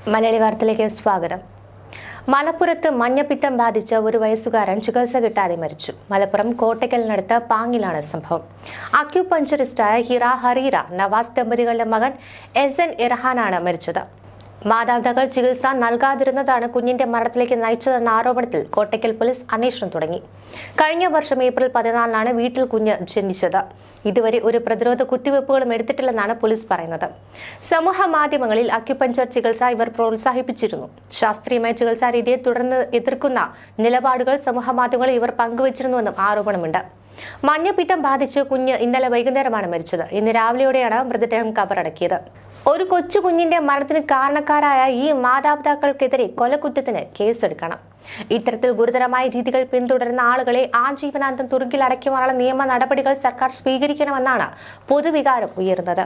മലയാളി വാർത്തയിലേക്ക് സ്വാഗതം. മലപ്പുറത്ത് മഞ്ഞപ്പിത്തം ബാധിച്ച ഒരു വയസ്സുകാരൻ ചികിത്സ കിട്ടാതെ മരിച്ചു. മലപ്പുറം കോട്ടയ്ക്കലിനടുത്ത് പാങ്ങിലാണ് സംഭവം. അക്യുപഞ്ചറിസ്റ്റായ ഹിറ ഹറീറ നവാസ് ദമ്പതികളുടെ മകൻ എസൻ ഇർഹാനാണ് മരിച്ചത്. മാതാപിതാക്കൾ ചികിത്സ നൽകാതിരുന്നതാണ് കുഞ്ഞിന്റെ മരണത്തിലേക്ക് നയിച്ചതെന്ന ആരോപണത്തിൽ കോട്ടയ്ക്കൽ പോലീസ് അന്വേഷണം തുടങ്ങി. കഴിഞ്ഞ വർഷം ഏപ്രിൽ 14 വീട്ടിൽ കുഞ്ഞ് ജനിച്ചത്. ഇതുവരെ ഒരു പ്രതിരോധ കുത്തിവയ്പ്പുകളും എടുത്തിട്ടില്ലെന്നാണ് പോലീസ് പറയുന്നത്. സമൂഹ മാധ്യമങ്ങളിൽ അക്യുപഞ്ചർ ചികിത്സ ഇവർ പ്രോത്സാഹിപ്പിച്ചിരുന്നു. ശാസ്ത്രീയമായ ചികിത്സാ രീതിയെ തുടർന്ന് എതിർക്കുന്ന നിലപാടുകൾ സമൂഹ മാധ്യമങ്ങളിൽ ഇവർ പങ്കുവച്ചിരുന്നുവെന്നും ആരോപണമുണ്ട്. മഞ്ഞപ്പിത്തം ബാധിച്ച് കുഞ്ഞ് ഇന്നലെ വൈകുന്നേരമാണ് മരിച്ചത്. ഇന്ന് രാവിലെയോടെയാണ് മൃതദേഹം കബറടക്കിയത്. ഒരു കൊച്ചു കുഞ്ഞിന്റെ മരണത്തിന് കാരണക്കാരായ ഈ മാതാപിതാക്കൾക്കെതിരെ കൊലക്കുറ്റത്തിന് കേസെടുക്കണം. ഇത്തരത്തിൽ ഗുരുതരമായ രീതികൾ പിന്തുടരുന്ന ആളുകളെ ആജീവനാന്തം തുറുങ്കിലടയ്ക്കുവാനുള്ള നിയമ നടപടികൾ സർക്കാർ സ്വീകരിക്കണമെന്നാണ് പൊതുവികാരം ഉയർന്നത്.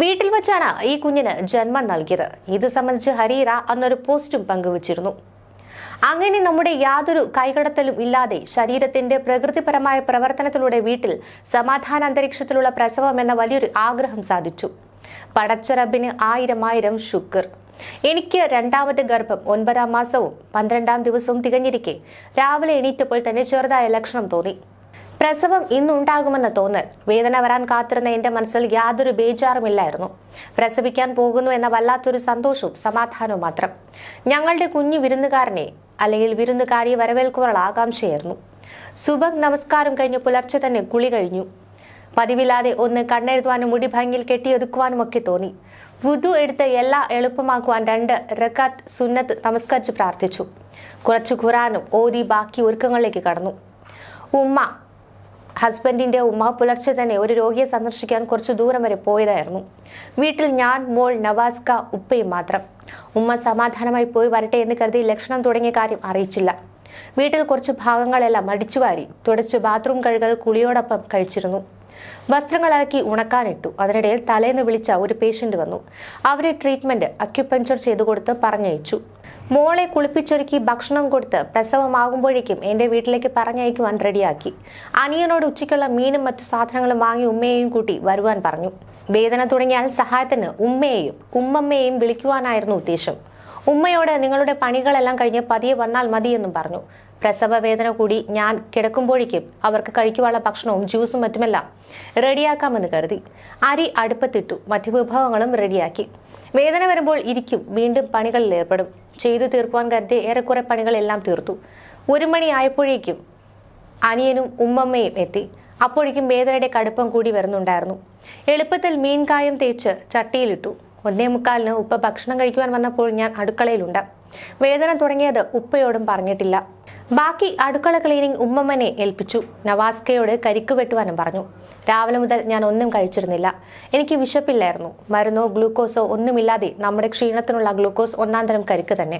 വീട്ടിൽ വെച്ചാണ് ഈ കുഞ്ഞിന് ജന്മം നൽകിയത്. ഇത് സംബന്ധിച്ച് ഹരീറ അന്നൊരു പോസ്റ്റും പങ്കുവച്ചിരുന്നു. അങ്ങനെ നമ്മുടെ യാതൊരു കൈകടത്തലും ഇല്ലാതെ ശരീരത്തിന്റെ പ്രകൃതിപരമായ പ്രവർത്തനത്തിലൂടെ വീട്ടിൽ സമാധാന അന്തരീക്ഷത്തിലുള്ള പ്രസവം എന്ന വലിയൊരു ആഗ്രഹം സാധിച്ചു. പടച്ച റബ്ബിന് 1000 ശുക്ർ. എനിക്ക് രണ്ടാമത്തെ ഗർഭം 9ാം മാസവും 12ാം ദിവസവും തികഞ്ഞിരിക്കെ രാവിലെ എണീറ്റപ്പോൾ തന്നെ ചെറുതായ ലക്ഷണം തോന്നി. പ്രസവം ഇന്നുണ്ടാകുമെന്ന തോന്നൽ. വേദന വരാൻ കാത്തിരുന്ന എന്റെ മനസ്സിൽ യാതൊരു ബേജാറുമില്ലായിരുന്നു. പ്രസവിക്കാൻ പോകുന്നു എന്ന വല്ലാത്തൊരു സന്തോഷവും സമാധാനവും മാത്രം. ഞങ്ങളുടെ കുഞ്ഞു വിരുന്നുകാരനെ അല്ലെങ്കിൽ വിരുന്നുകാരിയെ വരവേൽക്കുവാനുള്ള ആകാംക്ഷയായിരുന്നു. സുബഹ് നമസ്കാരം കഴിഞ്ഞ് പുലർച്ചെ തന്നെ കുളി കഴിഞ്ഞു. പതിവില്ലാതെ ഒന്ന് കണ്ണെഴുതുവാനും മുടി ഭംഗിയിൽ കെട്ടിയൊതുക്കുവാനും ഒക്കെ തോന്നി. വുദു എടുത്ത് എല്ലാം എളുപ്പമാക്കുവാൻ 2 റകാത്ത് സുന്നത്ത് നമസ്കരിച്ച് പ്രാർത്ഥിച്ചു. കുറച്ച് ഖുറാനും ഓതി ബാക്കി ഒരുക്കങ്ങളിലേക്ക് കടന്നു. ഹസ്ബൻഡിന്റെ ഉമ്മ പുലർച്ചെ തന്നെ ഒരു രോഗിയെ സന്ദർശിക്കാൻ കുറച്ചു ദൂരം വരെ പോയതായിരുന്നു. വീട്ടിൽ ഞാൻ, മോൾ, നവാസ്ക, ഉപ്പയും മാത്രം. ഉമ്മ സമാധാനമായി പോയി വരട്ടെ എന്ന് കരുതി ലക്ഷണം തുടങ്ങിയ കാര്യം അറിയിച്ചില്ല. വീട്ടിൽ കുറച്ച് ഭാഗങ്ങളെല്ലാം അടിച്ചുവാരി തുടച്ച് ബാത്റൂം കഴുകൽ കുളിയോടൊപ്പം കഴിച്ചിരുന്നു. വസ്ത്രങ്ങൾ അലക്കി ഉണക്കാനിട്ടു. അതിനിടയിൽ തലേന്ന് വിളിച്ച ഒരു പേഷ്യന്റ് വന്നു. അവരെ ട്രീറ്റ്മെന്റ് അക്യുപഞ്ചർ ചെയ്തു കൊടുത്ത് പറഞ്ഞയച്ചു. മോളെ കുളിപ്പിച്ചൊരുക്കി ഭക്ഷണം കൊടുത്ത് പ്രസവമാകുമ്പോഴേക്കും എന്റെ വീട്ടിലേക്ക് പറഞ്ഞയക്കുവാൻ റെഡിയാക്കി. അനിയനോട് ഉച്ചയ്ക്കുള്ള മീനും മറ്റു സാധനങ്ങളും വാങ്ങി ഉമ്മയെയും കൂട്ടി വരുവാൻ പറഞ്ഞു. വേദന തുടങ്ങിയാൽ സഹായത്തിന് ഉമ്മയെയും ഉമ്മമ്മയെയും വിളിക്കുവാനായിരുന്നു ഉദ്ദേശം. ഉമ്മയോട് നിങ്ങളുടെ പണികളെല്ലാം കഴിഞ്ഞ് പതിയെ വന്നാൽ മതിയെന്നും പറഞ്ഞു. പ്രസവ വേദന കൂടി ഞാൻ കിടക്കുമ്പോഴേക്കും അവർക്ക് കഴിക്കുവാനുള്ള ഭക്ഷണവും ജ്യൂസും മറ്റുമെല്ലാം റെഡിയാക്കാമെന്ന് കരുതി. അരി അടുപ്പത്തിട്ടു. മറ്റു വിഭവങ്ങളും റെഡിയാക്കി. വേദന വരുമ്പോൾ ഇരിക്കും, വീണ്ടും പണികളിൽ ഏർപ്പെടും. ചെയ്തു തീർക്കുവാൻ കരുതി ഏറെക്കുറെ പണികളെല്ലാം തീർത്തു. 1 മണി ആയപ്പോഴേക്കും അനിയനും ഉമ്മമ്മയും എത്തി. അപ്പോഴേക്കും വേദനയുടെ കടുപ്പം കൂടി വരുന്നുണ്ടായിരുന്നു. എളുപ്പത്തിൽ മീൻകായം തേച്ച് ചട്ടിയിലിട്ടു. 1:45 ഉപ്പ ഭക്ഷണം കഴിക്കുവാൻ വന്നപ്പോൾ ഞാൻ അടുക്കളയിലുണ്ട്. വേദന തുടങ്ങിയത് ഉപ്പയോടും പറഞ്ഞിട്ടില്ല. ബാക്കി അടുക്കള ക്ലീനിങ് ഉമ്മമ്മനെ ഏൽപ്പിച്ചു. നവാസ്കയോട് കരിക്ക് വെട്ടുവാനും പറഞ്ഞു. രാവിലെ മുതൽ ഞാൻ ഒന്നും കഴിച്ചിരുന്നില്ല. എനിക്ക് വിശപ്പില്ലായിരുന്നു. മരുന്നോ ഗ്ലൂക്കോസോ ഒന്നുമില്ലാതെ നമ്മുടെ ക്ഷീണത്തിനുള്ള ഗ്ലൂക്കോസ് 1ാം തരം കരിക്ക് തന്നെ.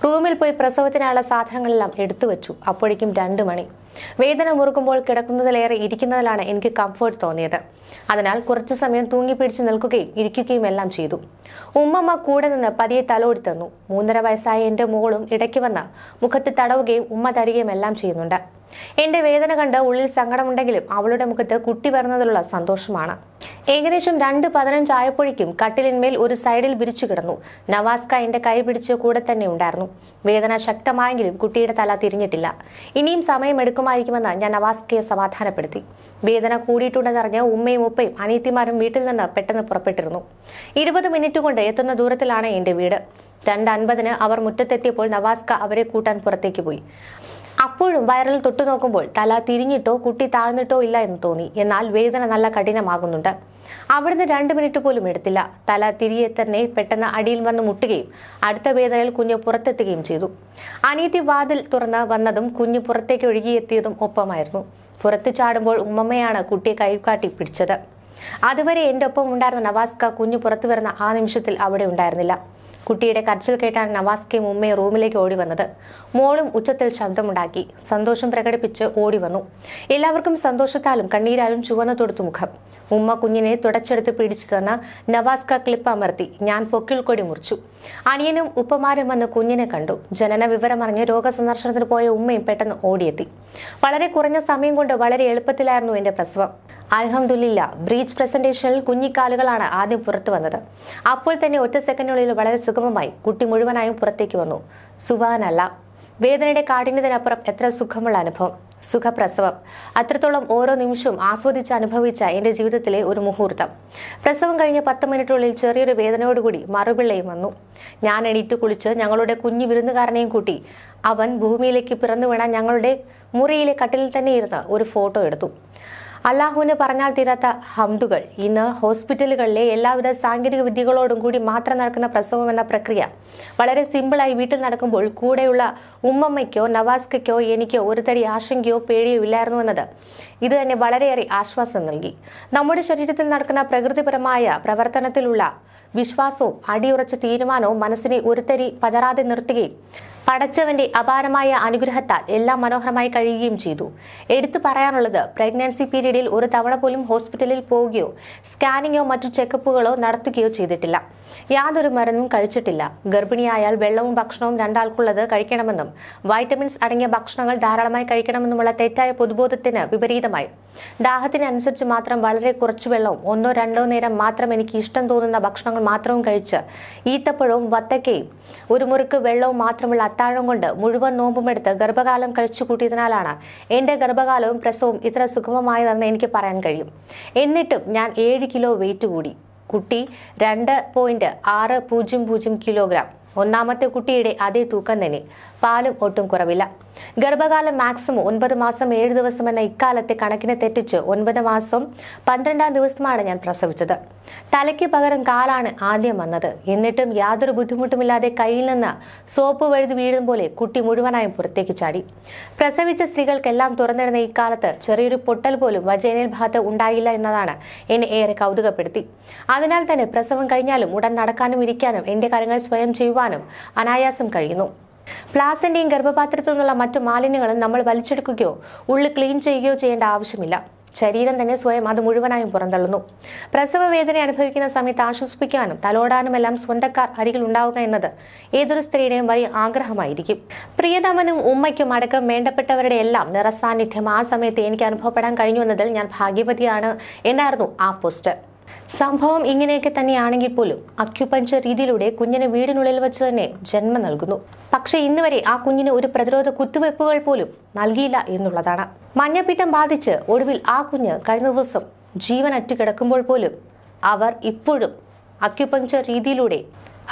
റൂമിൽ പോയി പ്രസവത്തിനുള്ള സാധനങ്ങളെല്ലാം എടുത്തു വെച്ചു. അപ്പോഴേക്കും 2 മണി. വേദന മുറുകുമ്പോൾ കിടക്കുന്നതിലേറെ ഇരിക്കുന്നതിലാണ് എനിക്ക് കംഫർട്ട് തോന്നിയത്. അതിനാൽ കുറച്ചു സമയം തൂങ്ങിപ്പിടിച്ച് നിൽക്കുകയും ഇരിക്കുകയും എല്ലാം ചെയ്തു. ഉമ്മമ്മ കൂടെ നിന്ന് പതിയെ തലോടി തന്നു. 3.5 വയസ്സായ എന്റെ മോളും ഇടയ്ക്ക് വന്ന് മുഖത്ത് തടവുകയും ഉമ്മ തരികയും എല്ലാം ചെയ്യുന്നുണ്ട്. എന്റെ വേദന കണ്ട് ഉള്ളിൽ സങ്കടമുണ്ടെങ്കിലും അവളുടെ മുഖത്ത് കുട്ടി വരുന്നതിലുള്ള സന്തോഷമാണ്. ഏകദേശം 2:15 ആയപ്പോഴേക്കും കട്ടിലിന്മേൽ ഒരു സൈഡിൽ വിരിച്ചു കിടന്നു. നവാസ്ക എന്റെ കൈ പിടിച്ച് കൂടെ തന്നെ ഉണ്ടായിരുന്നു. വേദന ശക്തമായെങ്കിലും കുട്ടിയുടെ തല തിരിഞ്ഞിട്ടില്ല. ഇനിയും സമയമെടുക്കുമായിരിക്കുമെന്ന് ഞാൻ നവാസ്കയെ സമാധാനപ്പെടുത്തി. വേദന കൂടിയിട്ടുണ്ടെന്നറിഞ്ഞ് ഉമ്മയും ഉപ്പയും അനിയത്തിമാരും വീട്ടിൽ നിന്ന് പെട്ടെന്ന് പുറപ്പെട്ടിരുന്നു. 20 മിനിറ്റ് കൊണ്ട് എത്തുന്ന ദൂരത്തിലാണ് എന്റെ വീട്. 2:50 അവർ മുറ്റത്തെത്തിയപ്പോൾ നവാസ്ക അവരെ കൂട്ടാൻ പുറത്തേക്ക് പോയി. അപ്പോഴും വയറിൽ തൊട്ടു നോക്കുമ്പോൾ തല തിരിഞ്ഞിട്ടോ കുട്ടി താഴ്ന്നിട്ടോ ഇല്ല എന്ന് തോന്നി. എന്നാൽ വേദന നല്ല കഠിനമാകുന്നുണ്ട്. അവിടുന്ന് 2 മിനിറ്റ് പോലും എടുത്തില്ല. തല തിരികെ തന്നെ പെട്ടെന്ന് അടിയിൽ വന്ന് മുട്ടുകയും അടുത്ത വേദനയിൽ കുഞ്ഞ് പുറത്തെത്തുകയും ചെയ്തു. അനിയത്തി വാതിൽ തുറന്ന് വന്നതും കുഞ്ഞ് പുറത്തേക്ക് ഒഴുകിയെത്തിയതും ഒപ്പമായിരുന്നു. പുറത്തു ചാടുമ്പോൾ ഉമ്മമ്മയാണ് കുട്ടിയെ കൈകാട്ടി പിടിച്ചത്. അതുവരെ എന്റെ ഒപ്പം ഉണ്ടായിരുന്ന നവാസ്ക കുഞ്ഞ് പുറത്തു വരുന്ന ആ നിമിഷത്തിൽ അവിടെ ഉണ്ടായിരുന്നില്ല. കുട്ടിയുടെ കരച്ചിൽ കേട്ടാണ് നവാസ്കയും ഉമ്മയും റൂമിലേക്ക് ഓടി വന്നത്. മോളും ഉച്ചത്തിൽ ശബ്ദമുണ്ടാക്കി സന്തോഷം പ്രകടിപ്പിച്ച് ഓടി വന്നു. എല്ലാവർക്കും സന്തോഷത്താലും കണ്ണീരാലും ചുവന്നു തൊടുത്തു മുഖം. ഉമ്മ കുഞ്ഞിനെ തുടച്ചെടുത്ത് പിടിച്ചു തന്ന നവാസ്ക ക്ലിപ്പ് അമർത്തി ഞാൻ പൊക്കിൾ കൊടി മുറിച്ചു. അനിയനും ഉപ്പമാരും വന്ന് കുഞ്ഞിനെ കണ്ടു. ജനന വിവരമറിഞ്ഞ് രോഗസന്ദർശനത്തിന് പോയ ഉമ്മയും പെട്ടെന്ന് ഓടിയെത്തി. വളരെ കുറഞ്ഞ സമയം കൊണ്ട് വളരെ എളുപ്പത്തിലായിരുന്നു എന്റെ പ്രസവം. അൽഹംദുലില്ലാ, ബ്രീച്ച് പ്രസന്റേഷനിൽ കുഞ്ഞിക്കാലുകളാണ് ആദ്യം പുറത്തു വന്നത്. അപ്പോൾ തന്നെ ഒറ്റ സെക്കൻഡിനുള്ളിൽ വളരെ സുഗമമായി കുട്ടി മുഴുവനായും പുറത്തേക്ക് വന്നു. സുബ്ഹാനല്ലാ, വേദനയുടെ കാഠിന്യത്തിനപ്പുറം എത്ര സുഖമുള്ള അനുഭവം. സുഖപ്രസവം അത്രത്തോളം ഓരോ നിമിഷവും ആസ്വദിച്ച് അനുഭവിച്ച എന്റെ ജീവിതത്തിലെ ഒരു മുഹൂർത്തം. പ്രസവം കഴിഞ്ഞ് 10 മിനിറ്റുള്ളിൽ ചെറിയൊരു വേദനയോടുകൂടി മറുപിള്ളയും വന്നു. ഞാൻ എണീറ്റ് കുളിച്ച് ഞങ്ങളുടെ കുഞ്ഞു വിരുന്നുകാരനെയും കൂട്ടി അവൻ ഭൂമിയിലേക്ക് പിറന്നു വീണ ഞങ്ങളുടെ മുറിയിലെ കട്ടിലിൽ തന്നെ ഇരുന്ന് ഒരു ഫോട്ടോ എടുത്തു. അല്ലാഹുവിന് പറഞ്ഞാൽ തീരാത്ത ഹംദുകൾ. ഇന്ന് ഹോസ്പിറ്റലുകളിലെ എല്ലാവിധ സാങ്കേതിക വിദ്യകളോടും കൂടി മാത്രം നടക്കുന്ന പ്രസവം എന്ന പ്രക്രിയ വളരെ സിമ്പിളായി വീട്ടിൽ നടക്കുമ്പോൾ കൂടെയുള്ള ഉമ്മമ്മയ്ക്കോ നവാസ്കയ്ക്കോ എനിക്കോ ഒരു തരി ആശങ്കയോ പേടിയോ ഇല്ലായിരുന്നു എന്നത് ഇത് തന്നെ വളരെയേറെ ആശ്വാസം നൽകി. നമ്മുടെ ശരീരത്തിൽ നടക്കുന്ന പ്രകൃതിപരമായ പ്രവർത്തനത്തിലുള്ള വിശ്വാസവും അടിയുറച്ച തീരുമാനവും മനസ്സിനെ ഒരു തരി പതറാതെ നിർത്തുകയും പടച്ചവന്റെ അപാരമായ അനുഗ്രഹത്താൽ എല്ലാം മനോഹരമായി കഴിയുകയും ചെയ്തു. എടുത്തു പറയാനുള്ളത്, പ്രഗ്നൻസി പീരീഡിൽ ഒരു തവണ പോലും ഹോസ്പിറ്റലിൽ പോവുകയോ സ്കാനിങ്ങോ മറ്റു ചെക്കപ്പുകളോ നടത്തുകയോ ചെയ്തിട്ടില്ല. യാതൊരു മരുന്നും കഴിച്ചിട്ടില്ല. ഗർഭിണിയായാൽ വെള്ളവും ഭക്ഷണവും രണ്ടാൾക്കുള്ളത് കഴിക്കണമെന്നും വൈറ്റമിൻസ് അടങ്ങിയ ഭക്ഷണങ്ങൾ ധാരാളമായി കഴിക്കണമെന്നുമുള്ള തെറ്റായ പൊതുബോധത്തിന് വിപരീതമായി ദാഹത്തിനനുസരിച്ച് മാത്രം വളരെ കുറച്ചു വെള്ളവും 1-2 നേരം മാത്രം എനിക്ക് ഇഷ്ടം തോന്നുന്ന ഭക്ഷണങ്ങൾ മാത്രവും കഴിച്ച് ഈത്തപ്പഴവും വത്തക്കയും ഒരു മുറുക്ക് വെള്ളവും മാത്രമുള്ള അത്താഴം കൊണ്ട് മുഴുവൻ നോമ്പുമെടുത്ത് ഗർഭകാലം കഴിച്ചു കൂട്ടിയതിനാലാണ് എന്റെ ഗർഭകാലവും പ്രസവവും ഇത്ര സുഗമമായതെന്ന് എനിക്ക് പറയാൻ കഴിയും. എന്നിട്ടും ഞാൻ 7 കിലോ വെയിറ്റ് കൂടി. കുട്ടി 2.600 കിലോഗ്രാം. ഒന്നാമത്തെ കുട്ടിയുടെ അതേ തൂക്കം തന്നെ. പാലും ഒട്ടും കുറവില്ല. ഗർഭകാലം മാക്സിമം 9 മാസം 7 ദിവസം എന്ന ഇക്കാലത്തെ കണക്കിനെ തെറ്റിച്ച് 9 മാസം 12-ാം ദിവസമാണ് ഞാൻ പ്രസവിച്ചത്. തലയ്ക്ക് പകരം കാലാണ് ആദ്യം വന്നത്. എന്നിട്ടും യാതൊരു ബുദ്ധിമുട്ടുമില്ലാതെ കയ്യിൽ നിന്ന് സോപ്പ് വഴുതി വീഴും പോലെ കുട്ടി മുഴുവനായും പുറത്തേക്ക് ചാടി. പ്രസവിച്ച സ്ത്രീകൾക്കെല്ലാം തുറന്നിടുന്ന ഇക്കാലത്ത് ചെറിയൊരു പൊട്ടൽ പോലും വജൈനൽ ഭാഗത്ത് ഉണ്ടായില്ല എന്നതാണ് എന്നെ ഏറെ കൗതുകപ്പെടുത്തി. അതിനാൽ തന്നെ പ്രസവം കഴിഞ്ഞാലും ഉടൻ നടക്കാനും ഇരിക്കാനും എന്റെ കാര്യങ്ങൾ സ്വയം ചെയ്യുവാനും അനായാസം കഴിയുന്നു. പ്ലാസന്റെയും ഗർഭപാത്രത്തിൽ നിന്നുള്ള മറ്റു മാലിന്യങ്ങളും നമ്മൾ വലിച്ചെടുക്കുകയോ ഉള്ളിൽ ക്ലീൻ ചെയ്യുകയോ ചെയ്യേണ്ട ആവശ്യമില്ല. ശരീരം തന്നെ സ്വയം അത് മുഴുവനായും പുറന്തള്ളുന്നു. പ്രസവ വേദന അനുഭവിക്കുന്ന സമയത്ത് ആശ്വസിപ്പിക്കാനും തലോടാനുമെല്ലാം സ്വന്തക്കാർ അരികിൽ ഉണ്ടാവുക എന്നത് ഏതൊരു സ്ത്രീയുടെയും വലിയ ആഗ്രഹമായിരിക്കും. പ്രിയതമനും ഉമ്മയ്ക്കും അടക്കം വേണ്ടപ്പെട്ടവരുടെ എല്ലാം നിറസാന്നിധ്യം ആ സമയത്ത് എനിക്ക് അനുഭവപ്പെടാൻ കഴിഞ്ഞു എന്നതിൽ ഞാൻ ഭാഗ്യവതിയാണ് എന്നായിരുന്നു ആ പോസ്റ്റർ. സംഭവം ഇങ്ങനെയൊക്കെ തന്നെയാണെങ്കിൽ പോലും അക്യുപഞ്ചർ രീതിയിലൂടെ കുഞ്ഞിനെ വീടിനുള്ളിൽ വെച്ച് തന്നെ ജന്മം നൽകുന്നു. പക്ഷെ ഇന്ന് വരെ ആ കുഞ്ഞിന് ഒരു പ്രതിരോധ കുത്തിവയ്പ്പുകൾ പോലും നൽകിയില്ല എന്നുള്ളതാണ്. മഞ്ഞപ്പിത്തം ബാധിച്ച് ഒടുവിൽ ആ കുഞ്ഞ് കഴിഞ്ഞ ദിവസം ജീവൻ അറ്റുകിടക്കുമ്പോൾ പോലും അവർ ഇപ്പോഴും അക്യുപഞ്ചർ രീതിയിലൂടെ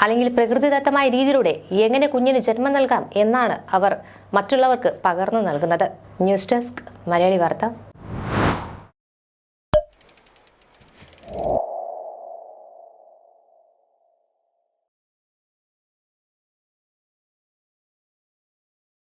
അല്ലെങ്കിൽ പ്രകൃതിദത്തമായ രീതിയിലൂടെ എങ്ങനെ കുഞ്ഞിന് ജന്മം നൽകാം എന്നാണ് അവർ മറ്റുള്ളവർക്ക് പകർന്നു നൽകുന്നത്. ന്യൂസ് ഡെസ്ക് മലയാളി വാർത്ത.